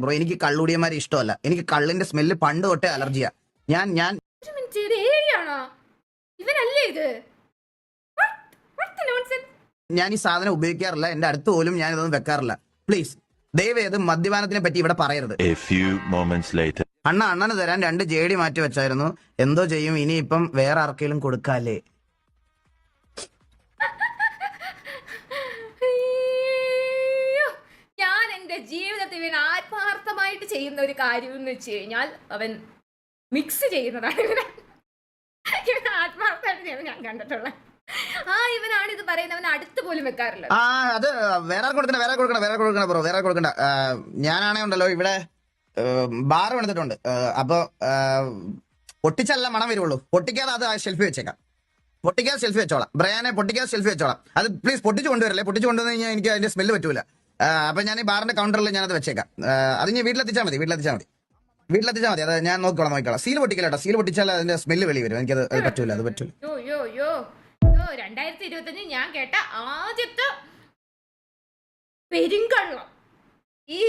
Bro എനിക്ക് കള്ളുടിയന്മാരെ ഇഷ്ടമല്ല. എനിക്ക് കള്ളിന്റെ സ്മെല്ല് പണ്ട് തൊട്ടേ അലർജിയാ. ഞാൻ ഞാൻ ഒരു മിനിറ്റ്, ഇത് ഏരിയാണോ? ഇവനല്ലേ ഇത്? What the nonsense? ഞാൻ ഈ സാധനം ഉപയോഗിക്കാറില്ല. എന്റെ അടുത്ത് പോലും ഞാൻ ഇതൊന്നും വെക്കാറില്ല. പ്ലീസ് ദയവേത് മദ്യപാനത്തിനെ പറ്റി ഇവിടെ പറയരുത്. A few moments later. അണ്ണന് തരാൻ 2 JD മാറ്റി വെച്ചായിരുന്നു. എന്തോ ചെയ്യും ഇനി ഇപ്പം വേറെ ആർക്കെങ്കിലും കൊടുക്കാല്ലേ? അയ്യോ, ഞാൻ എന്റെ ജീവിതത്തിൽ ഇവൻ ആത്മാർത്ഥമായിട്ട് ചെയ്യുന്ന ഒരു കാര്യം എന്ന് വെച്ച് കഴിഞ്ഞാൽ അവൻ മിക്സ് ചെയ്യുന്നതാണ്. ഇവൻ ആത്മാർത്ഥമായിട്ട് ചെയ്യുന്നത് ഞാൻ കണ്ടിട്ടുള്ള. ഇവനാണ് ഇത് പറയുന്നത്. അവൻ അടുത്ത് പോലും വെക്കാറില്ല. അത് വേറെ കൊടുക്കണ്ട ബ്രോ, വേറെ കൊടുക്കണ്ട. ഞാനാണേ ഉണ്ടല്ലോ ഇവിടെ ബാർ എടുത്തിട്ടുണ്ട്. അപ്പൊ പൊട്ടിച്ചല്ല മണം വരുള്ളൂ. പൊട്ടിക്കാതെ അത് ഷെൽഫി വെച്ചേക്കാം. പൊട്ടിക്കാതെ ഷെൽഫി വെച്ചോളാം. ബ്രയാനെ പൊട്ടിക്കാതെ ഷെൽഫി വെച്ചോളാം. അത് പ്ലീസ് പൊട്ടിച്ചു കൊണ്ടുവരല്ലേ. പൊട്ടിച്ചു കൊണ്ടുവന്നു കഴിഞ്ഞാൽ എനിക്ക് അതിന്റെ സ്മെല്ല് പറ്റൂല. അപ്പൊ ഞാൻ ഈ ബാറിന്റെ കൗണ്ടറിൽ ഞാനത് വെച്ചേക്കാം. അത് ഞാൻ വീട്ടിലെത്തിച്ചാൽ മതി. അത് ഞാൻ നോക്കിക്കോളാം. സീൽ പൊട്ടിക്കല്ലോ. സീൽ പൊട്ടിച്ചാൽ അതിന്റെ സ്മെല്ല് വെളി വരും. എനിക്കത് പറ്റൂല. 2025 ഞാൻ കേട്ട ആദ്യത്തെ പെരുങ്കള്ളം ഈ